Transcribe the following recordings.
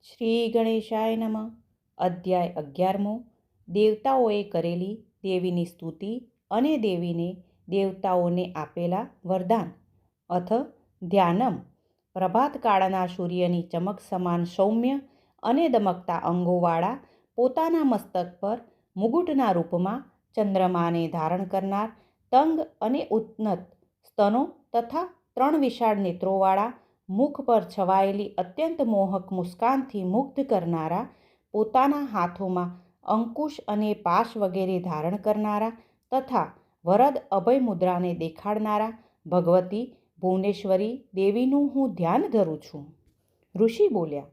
શ્રી ગણેશાય નમઃ. અધ્યાય 11મો. દેવતાઓએ કરેલી દેવીની સ્તુતિ અને દેવીને દેવતાઓને આપેલા વરદાન. અથ ધ્યાનમ. પ્રભાતકાળના સૂર્યની ચમક સમાન સૌમ્ય અને દમકતા અંગોવાળા પોતાના મસ્તક પર મુગુટના રૂપમાં ચંદ્રમાને ધારણ કરનાર, તંગ અને ઉન્નત સ્તનો તથા 3 વિશાળ નેત્રોવાળા, મુખ પર છવાયેલી અત્યંત મોહક મુસ્કાનથી મુગ્ધ કરનારા, પોતાના હાથોમાં અંકુશ અને પાશ વગેરે ધારણ કરનારા તથા વરદ અભય મુદ્રાને દેખાડનારા ભગવતી ભુવનેશ્વરી દેવીનું હું ધ્યાન ધરું છું. ઋષિ બોલ્યા.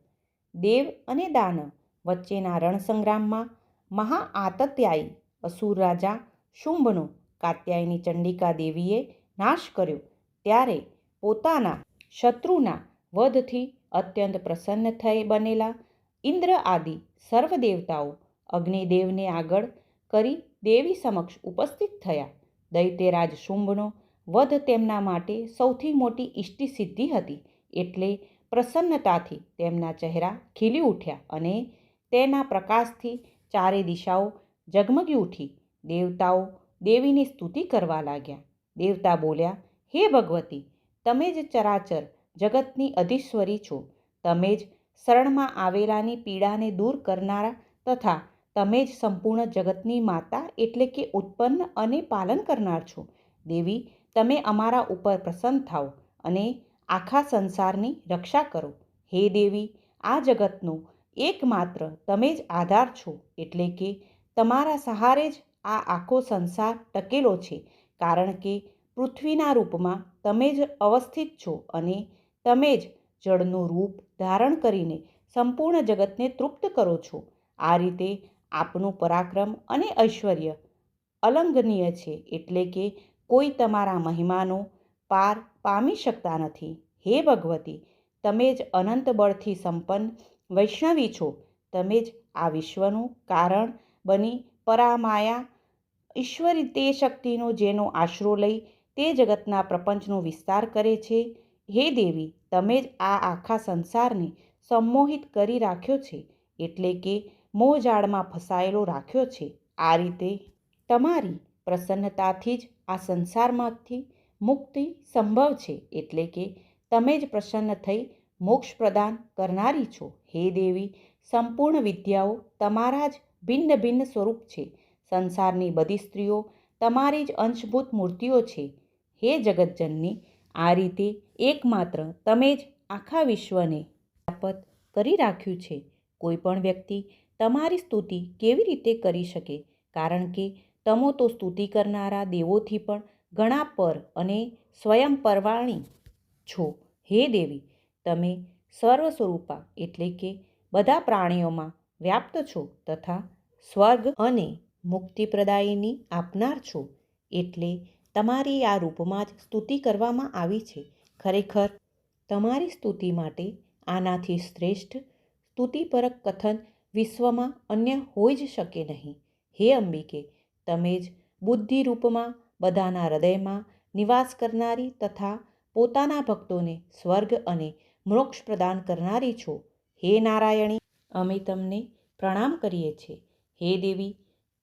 દેવ અને દાનવ વચ્ચેના રણસંગ્રામમાં મહાઆતત્યાયી અસુર રાજા શુંભનો કાત્યાયની ચંડિકા દેવીએ નાશ કર્યો ત્યારે પોતાના શત્રુના વધથી અત્યંત પ્રસન્ન થઈ બનેલા ઇન્દ્ર આદિ સર્વ દેવતાઓ અગ્નિદેવને આગળ કરી દેવી સમક્ષ ઉપસ્થિત થયા. દૈત્યરાજ શુંભનો વધ તેમના માટે સૌથી મોટી ઇષ્ટિ સિદ્ધિ હતી, એટલે પ્રસન્નતાથી તેમના ચહેરા ખીલી ઉઠ્યા અને તેના પ્રકાશથી ચારે દિશાઓ ઝગમગી ઉઠી. દેવતાઓ દેવીની સ્તુતિ કરવા લાગ્યા. દેવતા બોલ્યા, હે ભગવતી, તમે જ ચરાચર જગતની અધીશ્વરી છો. તમે જ શરણમાં આવેલાની પીડાને દૂર કરનારા તથા તમે જ સંપૂર્ણ જગતની માતા એટલે કે ઉત્પન્ન અને પાલન કરનાર છો. દેવી, તમે અમારા ઉપર પ્રસન્ન થાઓ અને આખા સંસારની રક્ષા કરો. હે દેવી, આ જગતનો એકમાત્ર તમે જ આધાર છો, એટલે કે તમારા સહારે જ આ આખો સંસાર ટકેલો છે, કારણ કે પૃથ્વીના રૂપમાં તમે જ અવસ્થિત છો અને તમે જ જળનું રૂપ ધારણ કરીને સંપૂર્ણ જગતને તૃપ્ત કરો છો. આ રીતે આપનું પરાક્રમ અને ઐશ્વર્ય અલંઘનીય છે, એટલે કે કોઈ તમારા મહિમાનો પાર પામી શકતા નથી. હે ભગવતી, તમે જ અનંત બળથી સંપન્ન વૈષ્ણવી છો. તમે જ આ વિશ્વનું કારણ બની પરામાયા ઈશ્વરી તે શક્તિનો જેનો આશરો લઈ તે જગતના પ્રપંચનો વિસ્તાર કરે છે. હે દેવી, તમે જ આ આખા સંસારને સંમોહિત કરી રાખ્યો છે, એટલે કે મોહજાળમાં ફસાયેલો રાખ્યો છે. આ રીતે તમારી પ્રસન્નતાથી જ આ સંસારમાંથી મુક્તિ સંભવ છે, એટલે કે તમે જ પ્રસન્ન થઈ મોક્ષ પ્રદાન કરનારી છો. હે દેવી, સંપૂર્ણ વિદ્યાઓ તમારા જ ભિન્ન ભિન્ન સ્વરૂપ છે. સંસારની બધી સ્ત્રીઓ તમારી જ અંશભૂત મૂર્તિઓ છે. હે જગતજનની, આ રીતે એકમાત્ર તમે જ આખા વિશ્વને વ્યાપત કરી રાખ્યું છે. કોઈ પણ વ્યક્તિ તમારી સ્તુતિ કેવી રીતે કરી શકે, કારણ કે તમે તો સ્તુતિ કરનારા દેવોથી પણ ઘણા પર અને સ્વયં પરવાણી છો. હે દેવી, તમે સર્વ સ્વરૂપા એટલે કે બધા પ્રાણીઓમાં વ્યાપ્ત છો તથા સ્વર્ગ અને મુક્તિપ્રદાયિની આપનાર છો, એટલે તમારી આ રૂપમાં જ સ્તુતિ કરવામાં આવી છે. ખરેખર તમારી સ્તુતિ માટે આનાથી શ્રેષ્ઠ સ્તુતિપરક કથન વિશ્વમાં અન્ય હોઈ જ શકે નહીં. હે અંબિકે, તમે જ બુદ્ધિ રૂપમાં બધાના હૃદયમાં નિવાસ કરનારી તથા પોતાના ભક્તોને સ્વર્ગ અને મોક્ષ પ્રદાન કરનારી છો. હે નારાયણી, અમે તમને પ્રણામ કરીએ છીએ. હે દેવી,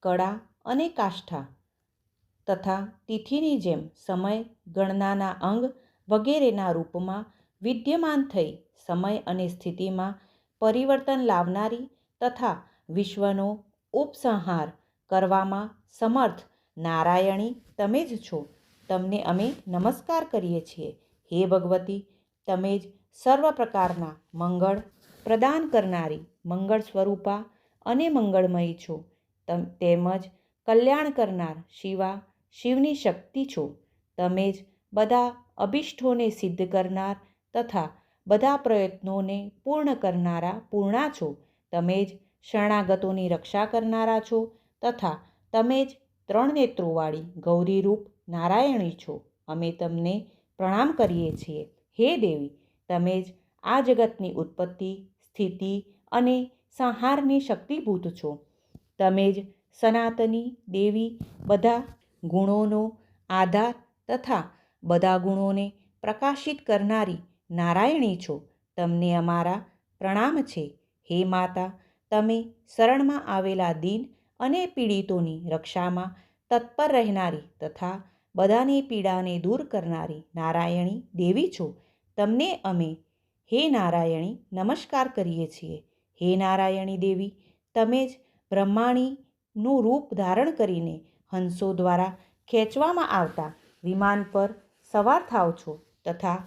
કળા અને કાષ્ઠા તથા તિથિની જેમ સમય ગણનાના અંગ વગેરેના રૂપમાં વિદ્યમાન થઈ સમય અને સ્થિતિમાં પરિવર્તન લાવનારી તથા વિશ્વનો ઉપસંહાર કરવામાં સમર્થ નારાયણી તમે જ છો. તમને અમે નમસ્કાર કરીએ છીએ. હે ભગવતી, તમે જ સર્વ પ્રકારના મંગળ પ્રદાન કરનારી મંગળ સ્વરૂપા અને મંગળમયી છો. તેમજ કલ્યાણ કરનાર શિવા શિવની શક્તિ છો. તમે જ બધા અભિષ્ટોને સિદ્ધ કરનાર તથા બધા પ્રયત્નોને પૂર્ણ કરનારા પૂર્ણા છો. તમે જ શરણાગતોની રક્ષા કરનારા છો તથા તમે જ 3 નેત્રોવાળી ગૌરીરૂપ નારાયણી છો. અમે તમને પ્રણામ કરીએ છીએ. હે દેવી, તમે જ આ જગતની ઉત્પત્તિ, સ્થિતિ અને સંહારની શક્તિભૂત છો. તમે જ સનાતની દેવી, બધા ગુણોનો આધાર તથા બધા ગુણોને પ્રકાશિત કરનારી નારાયણી છો. તમને અમારા પ્રણામ છે. હે માતા, તમે શરણમાં આવેલા દીન અને પીડિતોની રક્ષામાં તત્પર રહેનારી તથા બધાની પીડાને દૂર કરનારી નારાયણી દેવી છો. તમને અમે હે નારાયણી નમસ્કાર કરીએ છીએ. હે નારાયણી દેવી, તમે જ બ્રહ્માણીનું રૂપ ધારણ કરીને હંસો દ્વારા ખેંચવામાં આવતા વિમાન પર સવાર થાવ છો તથા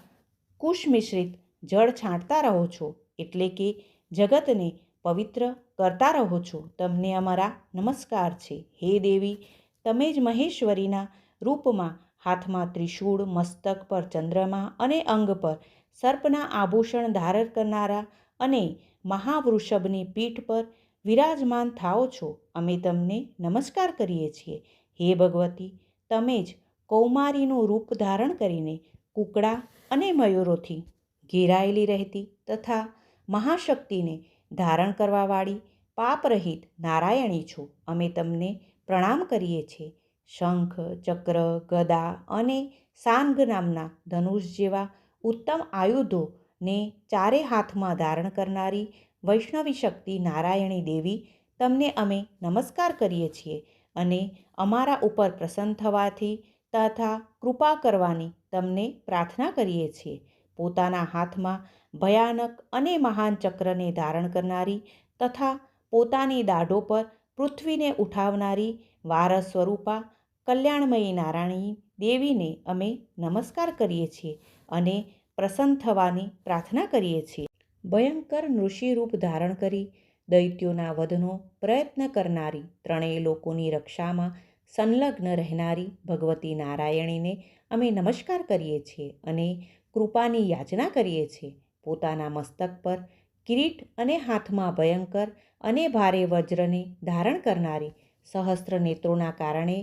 કુશ મિશ્રિત જળ છાંટતા રહો છો, એટલે કે જગતને પવિત્ર કરતા રહો છો. તમને અમારા નમસ્કાર છે. હે દેવી, તમે જ મહેશ્વરીના રૂપમાં હાથમાં ત્રિશૂળ, મસ્તક પર ચંદ્રમા અને અંગ પર સર્પના આભૂષણ ધારણ કરનારા અને મહાવૃષભની પીઠ પર વિરાજમાન થાઓ છો. અમે તમને નમસ્કાર કરીએ છીએ. હે ભગવતી, તમે જ કૌમારીનું રૂપ ધારણ કરીને કુકડા અને મયુરોથી ઘેરાયેલી રહેતી તથા મહાશક્તિને ધારણ કરવાવાળી પાપરહિત નારાયણી છો. અમે તમને પ્રણામ કરીએ છીએ. શંખ, ચક્ર, ગદા અને સાંગ નામના ધનુષ જેવા ઉત્તમ આયુધોને ચારે હાથમાં ધારણ કરનારી વૈષ્ણવી શક્તિ નારાયણી દેવી, તમને અમે નમસ્કાર કરીએ છીએ અને અમારા ઉપર પ્રસન્ન થવાથી તથા કૃપા કરવાની તમને પ્રાર્થના કરીએ છીએ. પોતાના હાથમાં ભયાનક અને મહાન ચક્રને ધારણ કરનારી તથા પોતાની દાઢો પર પૃથ્વીને ઉઠાવનારી વારસ સ્વરૂપા કલ્યાણમયી નારાયણી દેવીને અમે નમસ્કાર કરીએ છીએ અને પ્રસન્ન થવાની પ્રાર્થના કરીએ છીએ. ભયંકર નૃષિ રૂપ ધારણ કરી દૈત્યોના વધનો પ્રયત્ન કરનારી, ત્રણેય લોકોની રક્ષામાં સંલગ્ન રહેનારી ભગવતી નારાયણીને અમે નમસ્કાર કરીએ છીએ અને કૃપાની યાચના કરીએ છીએ. પોતાના મસ્તક પર કિરીટ અને હાથમાં ભયંકર અને ભારે વજ્રને ધારણ કરનારી, સહસ્ત્ર નેત્રોના કારણે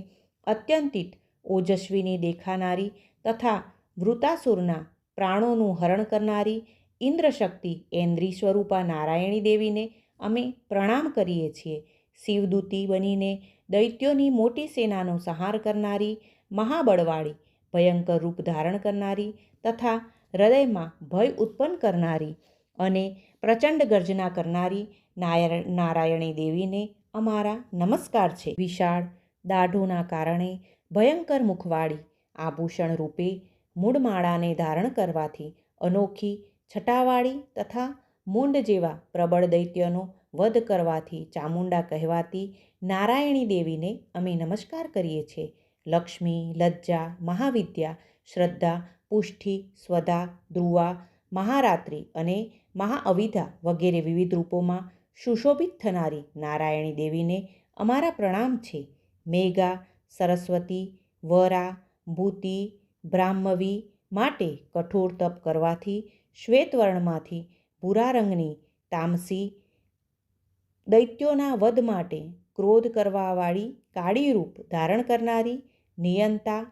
અત્યંતિત ઓજસ્વીની દેખાનારી તથા વૃતાસુરના પ્રાણોનું હરણ કરનારી ઇન્દ્રશક્તિ ઐન્દ્રી સ્વરૂપા નારાયણી દેવીને અમે પ્રણામ કરીએ છીએ. શિવદૂતી બનીને દૈત્યોની મોટી સેનાનો સંહાર કરનારી, મહાબળવાળી, ભયંકર રૂપ ધારણ કરનારી તથા હૃદયમાં ભય ઉત્પન્ન કરનારી અને પ્રચંડ ગર્જના કરનારી નારાયણી દેવીને અમારા નમસ્કાર છે. વિશાળ દાઢોના કારણે ભયંકર મુખવાળી, આભૂષણ રૂપે મૂળમાળાને ધારણ કરવાથી અનોખી છટાવાળી તથા મૂંડ જેવા પ્રબળ દૈત્યનો વધ કરવાથી ચામુંડા કહેવાતી નારાયણી દેવીને અમે નમસ્કાર કરીએ છીએ. લક્ષ્મી, લજ્જા, મહાવિદ્યા, શ્રદ્ધા, પુષ્ટિ, સ્વધા, ધ્રુવા, મહારાત્રિ અને મહાઅવિધા વગેરે વિવિધ રૂપોમાં સુશોભિત થનારી નારાયણી દેવીને અમારા પ્રણામ છે. મેઘા, સરસ્વતી, વરા, ભૂતિ, બ્રાહ્મવી માટે કઠોર તપ કરવાથી શ્વેતવર્ણમાંથી ભૂરા રંગની તામસી, દૈત્યોના વધ માટે ક્રોધ કરવાવાળી કાળી રૂપ ધારણ કરનારી, નિયંતા,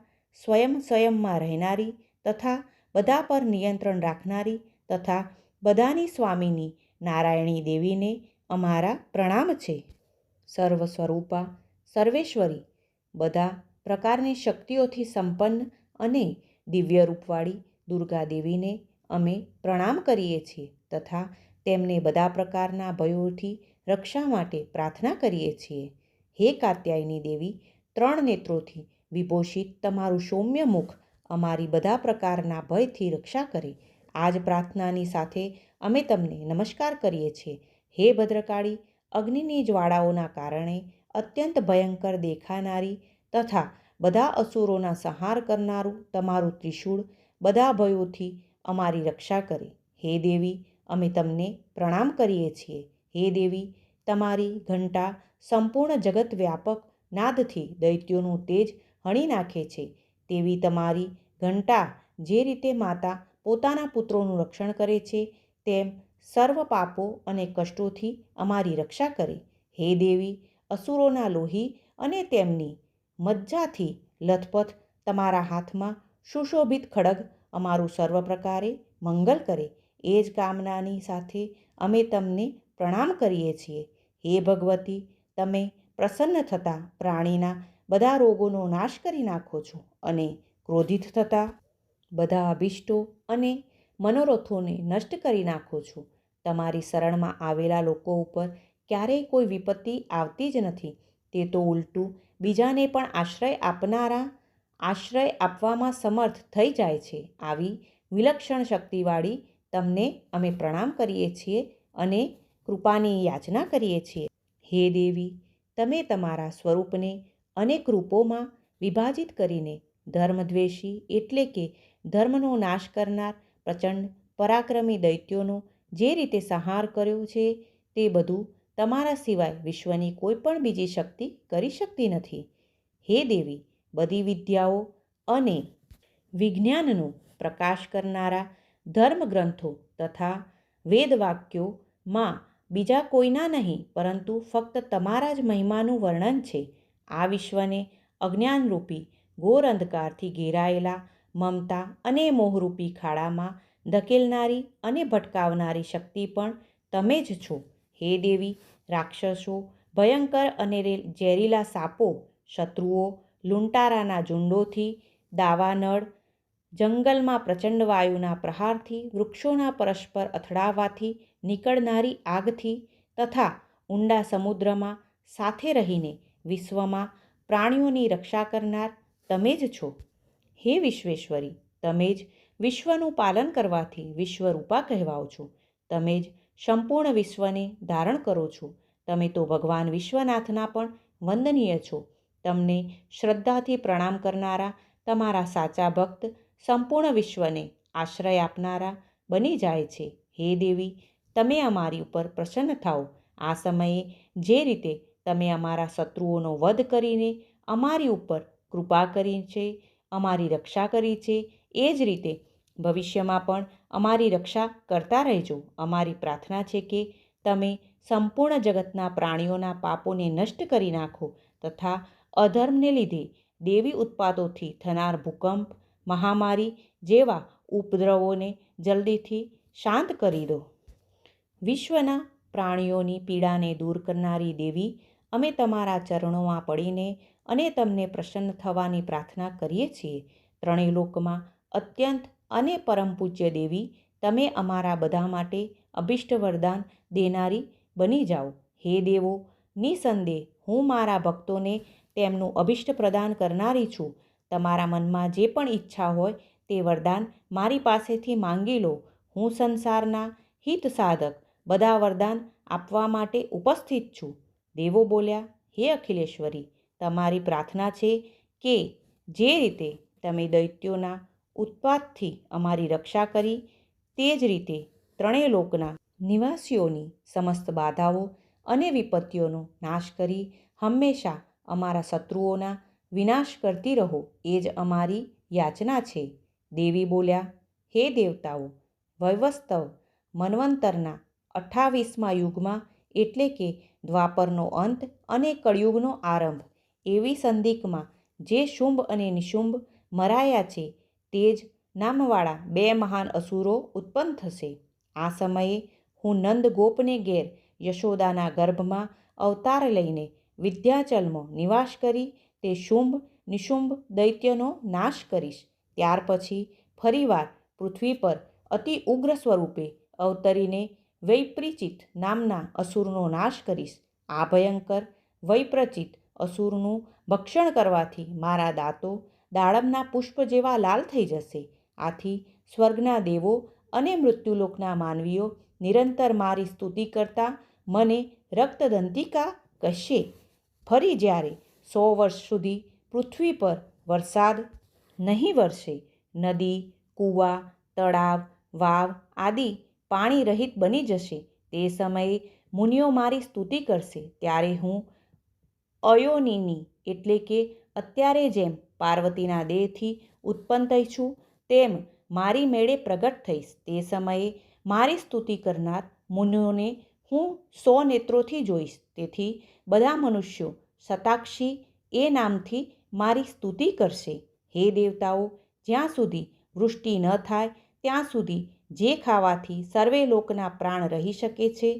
સ્વયંમાં રહેનારી તથા બધા પર નિયંત્રણ રાખનારી તથા બધાની સ્વામીની નારાયણી દેવીને અમારા પ્રણામ છે. સર્વ સ્વરૂપા, સર્વેશ્વરી, બધા પ્રકારની શક્તિઓથી સંપન્ન અને દિવ્ય રૂપવાળી દુર્ગા દેવીને અમે પ્રણામ કરીએ છીએ તથા તેમને બધા પ્રકારના ભયોથી રક્ષા માટે પ્રાર્થના કરીએ છીએ. હે કાત્યાયની દેવી, ત્રણ નેત્રોથી વિભૂષિત તમારું સૌમ્ય મુખ અમારી બધા પ્રકારના ભયથી રક્ષા કરે. આ જ પ્રાર્થનાની સાથે અમે તમને નમસ્કાર કરીએ છીએ. હે ભદ્રકાળી, અગ્નિની જ્વાળાઓના કારણે અત્યંત ભયંકર દેખાનારી તથા બધા અસુરોના સંહાર કરનારું તમારું ત્રિશૂળ બધા ભયોથી અમારી રક્ષા કરે. હે દેવી, અમે તમને પ્રણામ કરીએ છીએ. હે દેવી, તમારી ઘંટા સંપૂર્ણ જગત વ્યાપક નાદથી દૈત્યોનું તેજ હણી નાખે છે. તેવી તમારી ઘંટા જે રીતે માતા પોતાના પુત્રોનું રક્ષણ કરે છે, તેમ સર્વ પાપો અને કષ્ટોથી અમારી રક્ષા કરે. હે દેવી, અસુરોના લોહી અને તેમની મજ્જાથી લથપથ તમારા હાથમાં સુશોભિત ખડગ અમારું સર્વ પ્રકારે મંગલ કરે. એ જ કામનાની સાથે અમે તમને પ્રણામ કરીએ છીએ. હે ભગવતી, તમે પ્રસન્ન થતાં પ્રાણીના બધા રોગોનો નાશ કરી નાખો છો અને ક્રોધિત થતાં બધા અભિષ્ટો અને મનોરથોને નષ્ટ કરી નાખો છો. તમારી શરણમાં આવેલા લોકો ઉપર ક્યારેય કોઈ વિપત્તિ આવતી જ નથી. તે તો ઉલટું બીજાને પણ આશ્રય આપવામાં સમર્થ થઈ જાય છે. આવી વિલક્ષણ શક્તિવાળી તમને અમે પ્રણામ કરીએ છીએ અને કૃપાની યાચના કરીએ છીએ. હે દેવી, તમે તમારા સ્વરૂપને અનેક રૂપોમાં વિભાજિત કરીને ધર્મદ્વેષી એટલે કે ધર્મનો નાશ કરનાર પ્રચંડ પરાક્રમી દૈત્યોનો જે રીતે સંહાર કર્યો છે તે બધું તમારા સિવાય વિશ્વની કોઈ પણ બીજી શક્તિ કરી શકતી નથી. હે દેવી, બધી વિદ્યાઓ અને વિજ્ઞાનનો પ્રકાશ કરનારા ધર્મગ્રંથો તથા વેદવાક્યોમાં બીજા કોઈના નહીં પરંતુ ફક્ત તમારા જ મહિમાનું વર્ણન છે. આ વિશ્વને અજ્ઞાનરૂપી ઘોર અંધકારથી ઘેરાયેલા મમતા અને મોહરૂપી ખાડામાં ધકેલનારી અને ભટકાવનારી શક્તિ પણ તમે જ છો. હે દેવી, રાક્ષસો, ભયંકર અને ઝેરીલા સાપો, શત્રુઓ, લૂંટારાના ઝુંડોથી, દાવાનળ, જંગલમાં પ્રચંડ વાયુના પ્રહારથી, વૃક્ષોના પરસ્પર અથડાવાથી નીકળનારી આગથી તથા ઊંડા સમુદ્રમાં સાથે રહીને વિશ્વમાં પ્રાણીઓની રક્ષા કરનાર તમે જ છો. હે વિશ્વેશ્વરી, તમે જ વિશ્વનું પાલન કરવાથી વિશ્વરૂપા કહેવાઓ છો. તમે જ સંપૂર્ણ વિશ્વને ધારણ કરો છો. તમે તો ભગવાન વિશ્વનાથના પણ વંદનીય છો. તમને શ્રદ્ધાથી પ્રણામ કરનારા તમારા સાચા ભક્ત સંપૂર્ણ વિશ્વને આશ્રય આપનારા બની જાય છે. હે દેવી, તમે અમારી ઉપર પ્રસન્ન થાઓ. આ સમયે જે રીતે તમે અમારા શત્રુઓનો વધ કરીને અમારી ઉપર કૃપા કરી છે, અમારી રક્ષા કરી છે, એ જ રીતે ભવિષ્યમાં પણ અમારી રક્ષા કરતા રહેજો. અમારી પ્રાર્થના છે કે તમે સંપૂર્ણ જગતના પ્રાણીઓના પાપોને નષ્ટ કરી નાખો તથા અધર્મને લીધે દેવી ઉત્પાતોથી થનાર ભૂકંપ, મહામારી જેવા ઉપદ્રવોને જલ્દીથી શાંત કરી દો. વિશ્વના પ્રાણીઓની પીડાને દૂર કરનારી દેવી, અમે તમારા ચરણોમાં પડીને અને તમને પ્રસન્ન થવાની પ્રાર્થના કરીએ છીએ. ત્રણેય લોકમાં અત્યંત અને પરમ પૂજ્ય દેવી, તમે અમારા બધા માટે અભિષ્ટ વરદાન દેનારી બની જાઓ. હે દેવો, નિસંદેહ હું મારા ભક્તોને તેમનું અભિષ્ટ પ્રદાન કરનારી છું. તમારા મનમાં જે પણ ઈચ્છા હોય તે વરદાન મારી પાસેથી માંગી લો. હું સંસારના હિત સાધક બધા વરદાન આપવા માટે ઉપસ્થિત છું. દેવો બોલ્યા, હે અખિલેશ્વરી, તમારી પ્રાર્થના છે કે જે રીતે તમે દૈત્યોના ઉત્પાતથી અમારી રક્ષા કરી તે જ રીતે ત્રણેય લોકના નિવાસીઓની સમસ્ત બાધાઓ અને વિપત્તિઓનો નાશ કરી હંમેશા અમારા શત્રુઓના વિનાશ કરતી રહો, એ જ અમારી યાચના છે. દેવી બોલ્યા, હે દેવતાઓ, વૈવસ્તવ મન્વંતરના 28મા યુગમાં એટલે કે દ્વાપરનો અંત અને કળિયુગનો આરંભ એવી સંધિકમાં જે શુંભ અને નિશુંભ મરાયા છે તે જ નામવાળા 2 મહાન અસુરો ઉત્પન્ન થશે. આ સમયે હું નંદ ગોપને ઘેર યશોદાના ગર્ભમાં અવતાર લઈને વિંધ્યાચલમાં નિવાસ કરી તે શુંભ નિશુંભ દૈત્યનો નાશ કરીશ. ત્યાર પછી ફરીવાર પૃથ્વી પર અતિ ઉગ્ર સ્વરૂપે અવતરીને વૈપ્રચિત નામના અસુરનો નાશ કરીશ. આ ભયંકર વૈપ્રચિત અસુરનું ભક્ષણ કરવાથી મારા દાંતો દાડમના પુષ્પ જેવા લાલ થઈ જશે. આથી સ્વર્ગના દેવો અને મૃત્યુલોકના માનવીઓ નિરંતર મારી સ્તુતિ કરતા મને રક્તદંતિકા કહેશે. ફરી જ્યારે 100 વર્ષ સુધી પૃથ્વી પર વરસાદ નહીં વરસે, નદી, કૂવા, તળાવ, વાવ આદિ પાણી રહિત બની જશે, તે સમયે મુનિઓ મારી સ્તુતિ કરશે. ત્યારે હું અયોનિની એટલે કે અત્યારે જેમ પાર્વતીના દેહથી ઉત્પન્ન થઈ છું તેમ મારી મેળે પ્રગટ થઈશ. તે સમયે મારી સ્તુતિ કરનાર મુનિઓને હું 100 નેત્રોથી જોઈશ. તેથી બધા મનુષ્યો શતાક્ષી એ નામથી મારી સ્તુતિ કરશે. હે દેવતાઓ, જ્યાં સુધી વૃષ્ટિ ન થાય ત્યાં સુધી જે ખાવાથી સર્વે લોકના પ્રાણ રહી શકે છે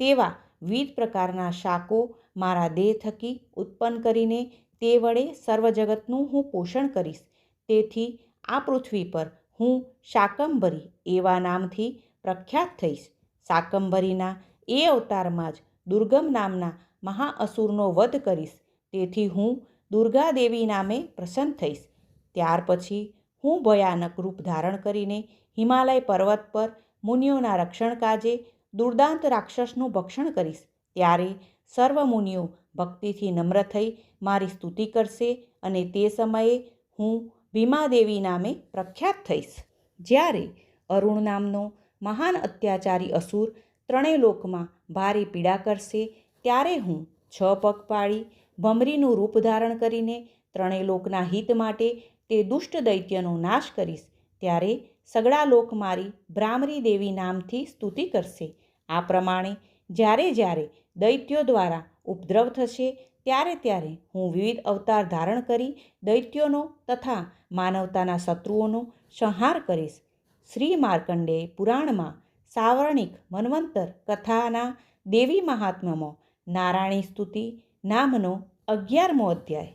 તેવા વિવિધ પ્રકારના શાકો મારા દેહ થકી ઉત્પન્ન કરીને તે વડે સર્વ જગતનું હું પોષણ કરીશ. તેથી આ પૃથ્વી પર હું શાકંભરી એવા નામથી પ્રખ્યાત થઈશ. શાકંભરીના એ અવતારમાં જ દુર્ગમ નામના મહાઅસુરનો વધ કરીશ. તેથી હું દુર્ગાદેવી નામે પ્રસન્ન થઈશ. ત્યાર પછી હું ભયાનક રૂપ ધારણ કરીને હિમાલય પર્વત પર મુનિઓના રક્ષણ કાજે દુર્દાંત રાક્ષસનું ભક્ષણ કરીશ. ત્યારે સર્વ મુનિઓ ભક્તિથી નમ્ર થઈ મારી સ્તુતિ કરશે અને તે સમયે હું ભીમાદેવી નામે પ્રખ્યાત થઈશ. જ્યારે અરુણ નામનો મહાન અત્યાચારી અસુર ત્રણેય લોકમાં ભારે પીડા કરશે, ત્યારે હું 6 પગ પાડી ભમરીનું રૂપ ધારણ કરીને ત્રણેય લોકના હિત માટે તે દુષ્ટ દૈત્યનો નાશ કરીશ. ત્યારે સગળા લોક મારી ભ્રામરી દેવી નામથી સ્તુતિ કરશે. આ પ્રમાણે જ્યારે જ્યારે દૈત્યો દ્વારા ઉપદ્રવ થશે, ત્યારે ત્યારે હું વિવિધ અવતાર ધારણ કરી દૈત્યોનો તથા માનવતાના શત્રુઓનો સંહાર કરીશ. શ્રી માર્કંડેય પુરાણમાં સાવર્ણિક મન્વંતર કથાના દેવી મહાત્મ્યમાં નારાયણી સ્તુતિ નામનો 11મો અધ્યાય.